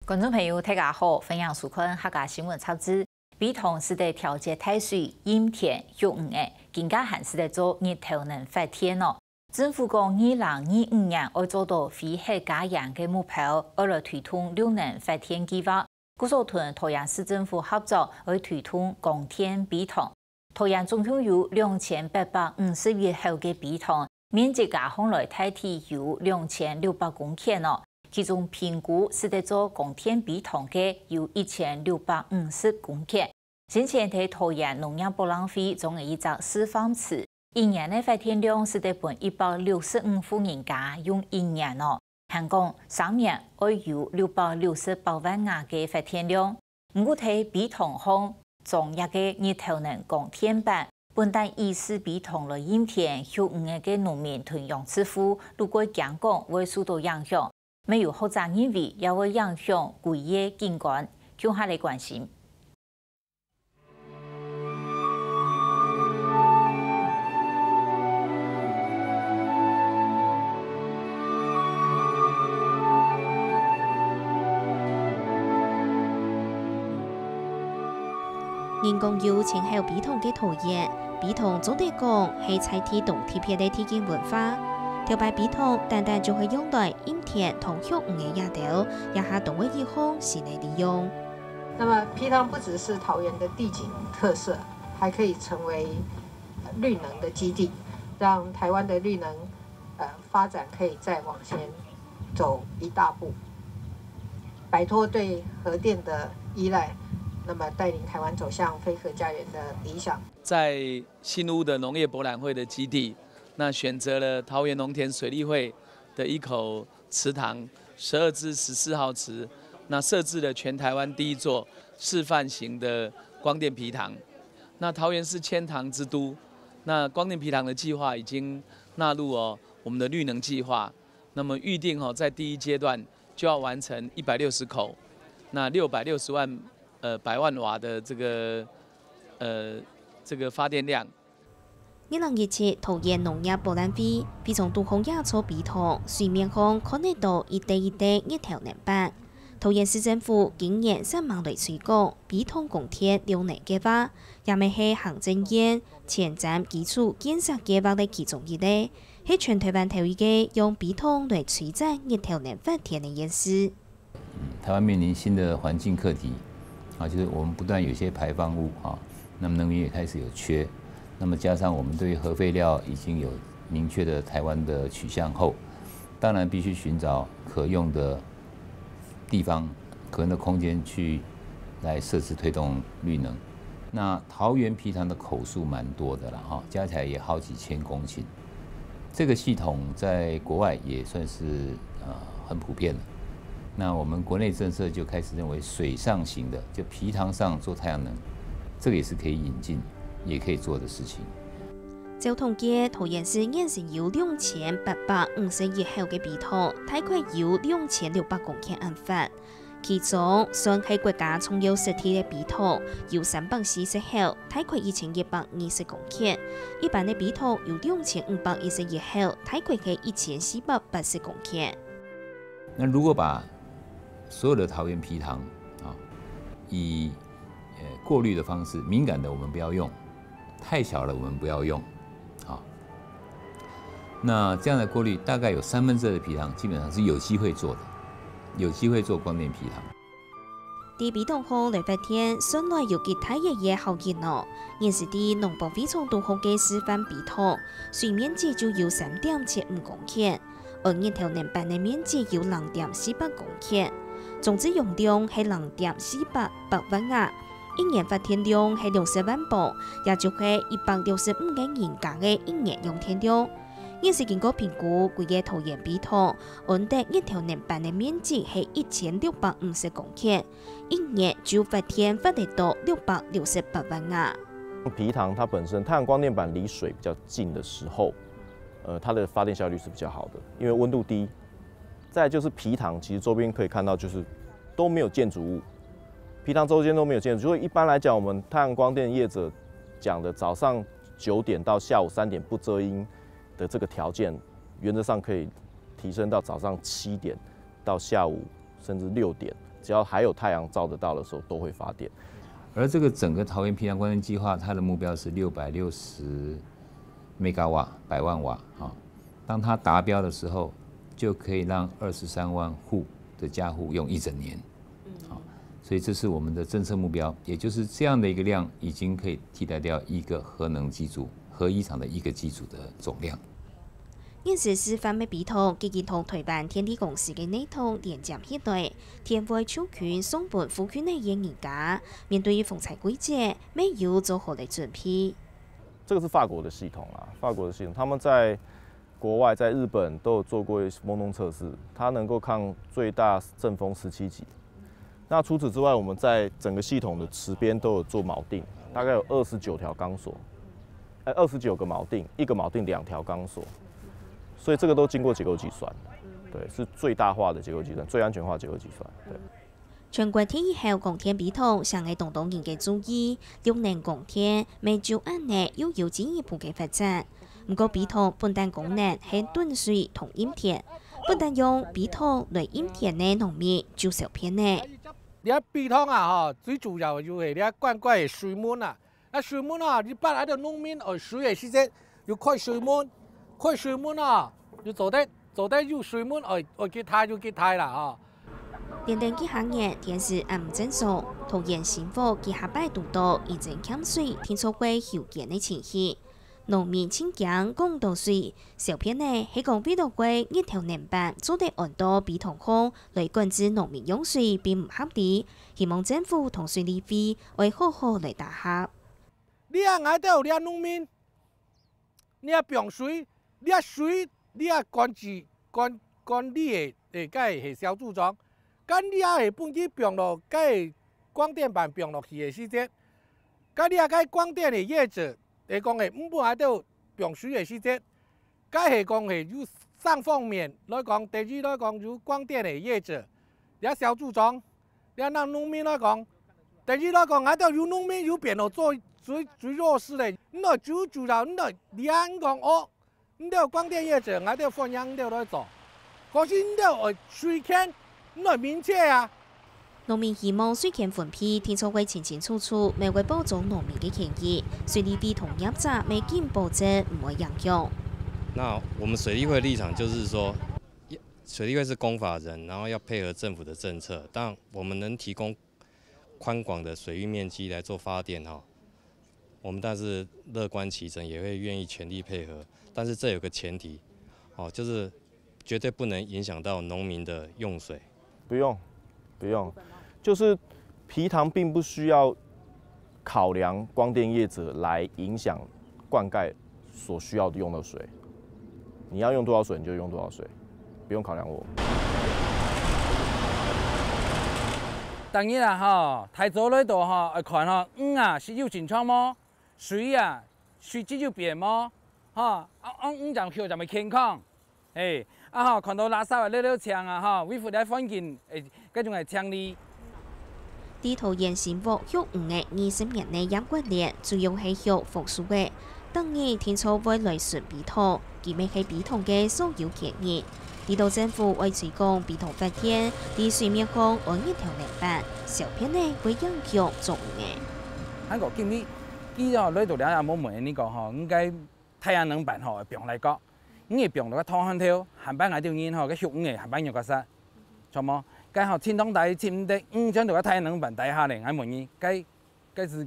观众朋友，大家好，分享收看客家新闻插枝。比同是在调节太水、阴天、雨雨的，更加还是在做日头能发电咯。政府讲2025年要做到非核家园的目标，要来推动绿能发电计划。古所屯桃园市政府合作来推动光电比同。桃园总共有2851户的比同，面积加起来大体有2600公顷咯。其中评估是在做光电比同的有1650公顷。先前在桃园农业博览会总有一只示范池，一年的发电量是在本165户人家用一年哦。香港3年要有668万瓦的发电量。不过在比同方总一个日头能光电板，本但以是比同了阴天雨雨的农民同样支付，如果降工会受到影响。没有复杂认为也会影响贵业景观，向下来关心。人工有前后比同嘅讨厌，比同总的讲系采体动贴片的体验文化。调摆比同单单就会用来阴天同雨雨的夜头，也下动为一项新的利用。那么皮塘不只是桃园的地景特色，还可以成为绿能的基地，让台湾的绿能发展可以再往前走一大步，摆脱对核电的依赖，那么带领台湾走向非核家园的理想。在新屋的农业博览会的基地。那选择了桃园农田水利会的一口池塘，12支14号池，那设置了全台湾第一座示范型的光电埤塘。那桃园是千塘之都，那光电埤塘的计划已经纳入我们的绿能计划。那么预定在第一阶段就要完成160口，那660万百万瓦的这个发电量。2017桃园农业博览会，非常多项野草比同，水面上看得到一块一块日头能板。桃园市政府今年3万来推广比同光电绿能计划，也咪系行政院前瞻基础建设计划的其中一类，系全台湾头一个用比同来催展日头能发电的演示。台湾面临新的环境课题，就是我们不断有些排放物那么能源也开始有缺。那么加上我们对核废料已经有明确的台湾的取向后，当然必须寻找可用的地方、可用的空间去来设置推动绿能。那桃园埤塘的口数蛮多的了加起来也好几千公顷。这个系统在国外也算是很普遍了。那我们国内政策就开始认为水上型的，就埤塘上做太阳能，这个也是可以引进。也可以做的事情。照统计，桃园市现时有2851户嘅比同，大概有2600公顷案发。其中，算系国家重要实体嘅比同有340户，大概1120公顷；一般嘅比同有2511户，大概系1480公顷。那如果把所有的桃园埤塘以过滤的方式，敏感的我们不要用。太小了，我们不要用，那这样的过滤，大概有2/3的埤塘基本上是有机会做的，有机会做光电埤塘。伫比同后来发电，算来有其他嘅效应哦。现时伫农保非常多好嘅示范比同，水面积就有3.75公顷，而日头能板嘅面积有2.48公顷，总之用量系2.488万瓦。一年发电量系60万磅，也就系165个人家嘅一年用电量。现时经过评估，规个桃园比同安得日头能板嘅面积系1650公顷，一年就发电发得到668万瓦。埤塘它本身太阳光电板离水比较近的时候，它的发电效率是比较好的，因为温度低。再来就是埤塘，其实周边可以看到就是都没有建筑物。埤塘周间都没有建筑，所以一般来讲，我们太阳光电业者讲的早上9点到下午3点不遮阴的这个条件，原则上可以提升到早上7点到下午甚至6点只要还有太阳照得到的时候，都会发电。而这个整个桃园皮塘光电计划，它的目标是660 megawatt 100万瓦啊。当它达标的时候，就可以让23万户的家户用1整年。好，所以这是我们的政策目标，也就是这样的一个量，已经可以替代掉一个核能机组、核一厂的一个机组的总量。现时示范的比通，基建同台湾天地公司嘅内通连接起来，天会授权送本府区内嘅人家，面对风采季节，没有做好的准备。这个是法国的系统啊，法国的系统，他们在国外，在日本都有做过风洞测试，它能够抗最大阵风17级。那除此之外，我们在整个系统的池边都有做锚定，大概有29条钢索，29个锚定，一个锚定2条钢索。所以这个都经过结构计算，对，是最大化的结构计算，最安全化的结构计算。对。全国天以后供天比通，上个东东人嘅注意，6年供天，未就按呢又有進一步嘅發展。不過比通本單功能係斷水同陰田，本單用比通來陰田嘅農民就受騙呢。你比通啊，最主要就係你灌溉水門啊，那水門啊，你把那啲農民水嘅時節要開水門。開水門啊，要做得要水門，結態就結態啦啊！電電機行業電視暗唔正數，桃園新府結合百度道已經欠水，聽說會有見嘅情形。農民請講公道水，小編呢係講比到貴一條年半做得按到比同空來管制農民用水並唔合理，希望政府同水利費會好好來打合。你啊嗌到你啊農民，你啊用水。你啊水，你啊管治管理的該係小組長，咁你啊係本地用落，該光電板用落去嘅時節，咁你啊該光電嘅業者嚟講係唔本喺度用水嘅時節，該係講係有三方面來講，第一來講有光電嘅業者，你啊小組長，你啊讓農民來講，第二來講喺度有農民有變到最弱勢嘅，你來最主要你來你啊講哦。你都光電業者，我都放養，你都來做。可是你都水權，你來明確啊。農民希望水權分配聽說會清清楚楚，未會保障農民嘅權益。水利費同業者未經保證唔會影響。那我們水利會立場就是說，水利會是公法人，然後要配合政府的政策，但我們能提供寬廣的水域面積來做發電哈，我們但是樂觀其成，也會願意全力配合。但是這有個前提，就是絕對不能影響到農民的用水。不用，就是皮塘並不需要考量光電業者來影響灌溉所需要用的水。你要用多少水你就用多少水，不用考量我。當然啦，太早來到看是有情況麼？水只有變麼？就叫就咪健康，看到垃圾啊溜長啊，維護啲環境，嗰種係倡議。地桃園新屋約5個20年嘅飲管鏈，主要係約復蘇嘅。當年聽說會來順比通，佢咪係比通嘅所有建議。地道政府為推廣比通發電，喺水面上按一條年板，小編呢會影響重嘅。韓國建議，佢就來到兩日冇問呢個應該。太陽能板吼，用嚟講，你用到個湯香條，韓版嗰條煙吼，個血嘅韓版用個啥，錯冇？該吼天堂大天的，將到個太陽能板底下嚟，我問你，該是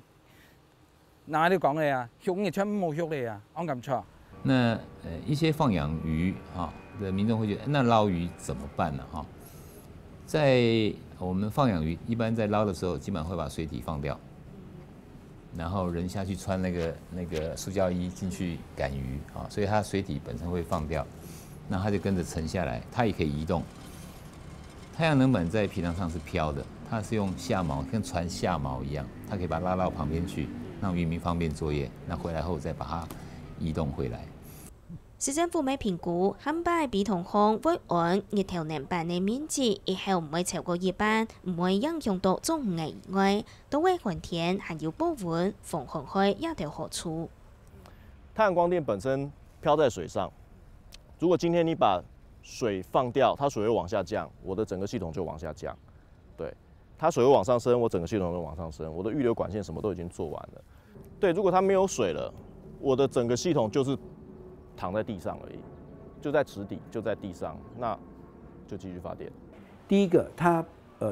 哪裡講嘅啊？血嘅全冇血嘅啊，按咁錯。那一些放養魚的民眾會覺得，那撈魚怎麼辦呢？在我們放養魚，一般在撈的時候，基本上會把水體放掉。然後人下去穿那個塑膠衣進去趕魚所以它水體本身會放掉，那它就跟着沉下來，它也可以移動。太陽能板在皮塘上是飄的，它是用下錨，跟船下錨一樣，它可以把它拉到旁邊去，讓漁民方便作業。那回來後再把它移動回來。市政府未評估，涵蓋比通空會按一條年板嘅面積，以後唔會超過一半，唔會影響到種藝以外，都會還田還有保溫，防洪害也有好處。太陽光電本身飄在水上，如果今天你把水放掉，它水會往下降，我的整個系統就往下降。對，它水会往上升，我整个系统都往上升，我的预留管线什么都已经做完了。对，如果它没有水了，我的整个系统就是躺在地上而已，就在池底，就在地上，那就继续发电。第一个，它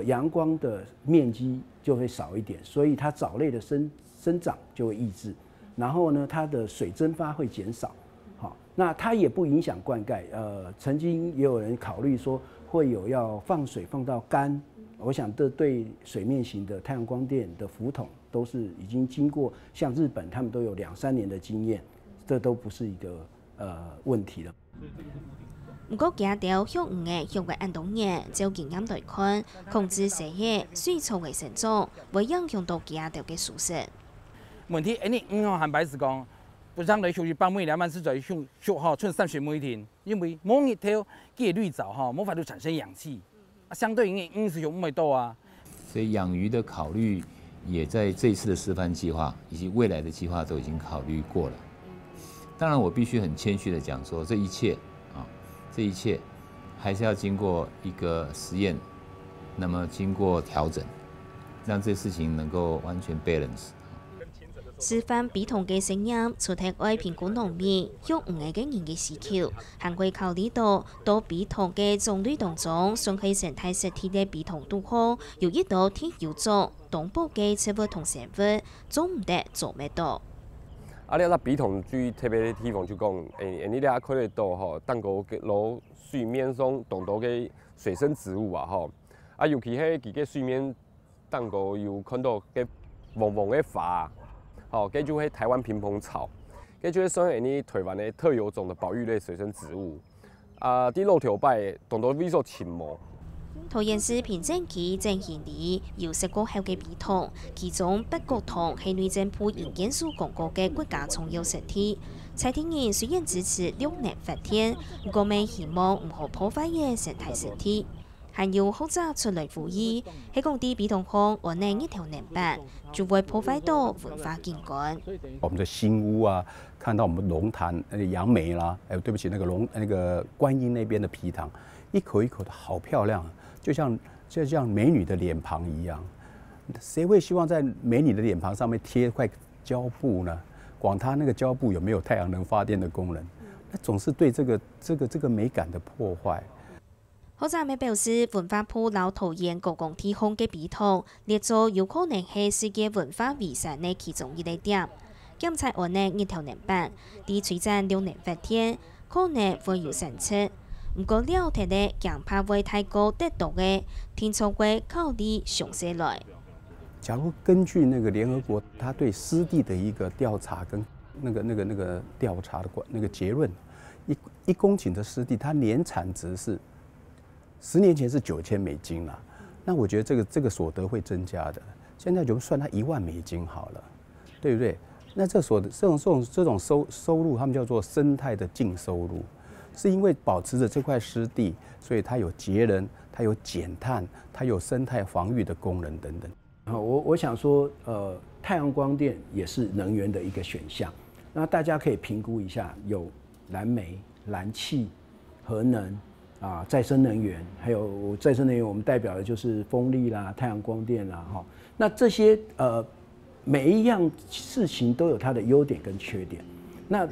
阳光的面积就会少一点，所以它藻类的生长就会抑制。然后呢，它的水蒸发会减少。好，那它也不影响灌溉。曾经也有人考虑说会有要放水放到干。我想这对水面型的太阳光电的浮筒都是已经经过，像日本他们都有2、3年的经验，这都不是一个问题了。不过，行到向远的向外运动业，就经验来看，控制蛇叶、水草的生长，会影响到行到的舒适。问题，你坦白是讲，不像你休息帮每2万是在休哈，剩30每天，因为某日头嘅绿藻哈，冇法度产生氧气。相对应是用不到啊，所以养鱼的考虑也在这一次的示范计划以及未来的计划都已经考虑过了。当然，我必须很谦虚的讲说，这一切还是要经过一个实验，那么经过调整，让这事情能够完全 balance。示范比同嘅声音，除睇愛評估農民向遠嘅人嘅需求，還會考慮到比同嘅種類當中，損害生態實體嘅比同度好，有一道天有種，東部嘅植物同生物做唔得做咩到。你有比同最特別嘅地方就講，你哋看得到吼，當個攞水面上當到嘅水生植物啊吼，尤其係佢嘅水面當個有看到嘅黃黃嘅花。好，這就係台灣萍蓬草，這就是算係你台灣的特有種的保育類水生植物。啲露條擺當到微縮침毛。桃園市平鎮區正賢里有10個後嘅比桶，其中北角桶係內政部營建署公告嘅國家重要實體。蔡天然雖然支持6年發電，不過未希望唔好破壞嘅生態實體。還有學者出來呼籲，喺工地比桶項我內一條年半，就會破壞到文化景觀。我們的新屋啊，看到我們龍潭楊梅啦，對不起，那個觀音那邊的皮塘，一口一口的好漂亮，就像美女的臉龐一樣。誰會希望在美女的臉龐上面貼塊膠布呢？管它那個膠布有沒有太陽能發電的功能，那總是對這個美感的破壞。學者咪表示，文化部老桃園高工地項嘅比桶列作有可能係世界文化遺產嘅其中一個點。檢測案呢一條年半，地吹戰6年發電，可能會有產出。不過了解咧，驚怕會太高得到嘅，聽說會考慮詳細來。假如根據那個聯合國，他對濕地的一個調查跟那個調查的那個結論，1公頃的濕地，它年產值是10年前是$9000啦，那我覺得這個所得會增加的。現在就算它$1萬好了，對不對？那這種收入，他們叫做生態的淨收入，是因為保持着這塊濕地，所以它有節能，它有減碳，它有生態防禦的功能等等。我想說，太陽光電也是能源的一個選項。那大家可以評估一下，有燃煤、燃氣、核能。再生能源，還有再生能源，我們代表的就是風力啦、太陽光電啦，哈。那這些每一樣事情都有它的優點跟缺點。那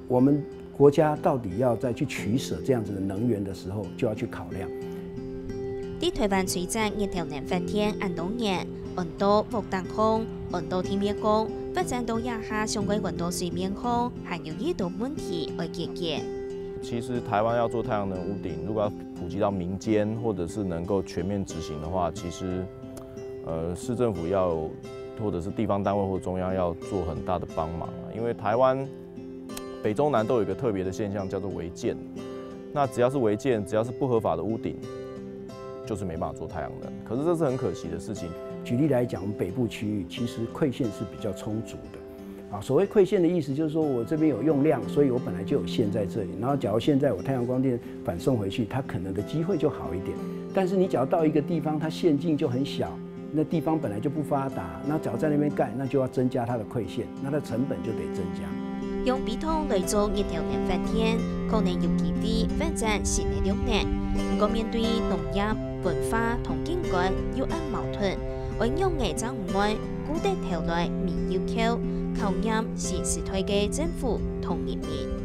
我們國家到底要再去取捨這樣子的能源的時候，就要去考量。啲台灣水站一條年發電按當年，溫度無當空，溫度天面高，發展到亞下相關溫度水面空，還有一道問題要解決。其實台灣要做太陽能屋頂，如果要普及到民間，或者是能夠全面執行的話，其實，市政府要，或者是地方單位或中央要做很大的幫忙。因為台灣北中南都有一個特別的現象，叫做違建。那只要是違建，只要是不合法的屋頂，就是沒辦法做太陽能。可是這是很可惜的事情。舉例來講，我們北部區域其實饋線是比較充足的。所謂饋線的意思就是說我這邊有用量，所以我本來就有線在這裡。然後假如現在我太陽光電反送回去，它可能的機會就好一點。但是你假如到一個地方，它線徑就很小，那地方本來就不發達，那假如在那邊蓋，那就要增加它的饋線，那它的成本就得增加。用比桶來做一條年發電，可能有機會發展新的6年。不過面對農業、文化同景观有按矛盾，为用外长唔爱，古得头来未要求，考验是时代嘅政府同人民。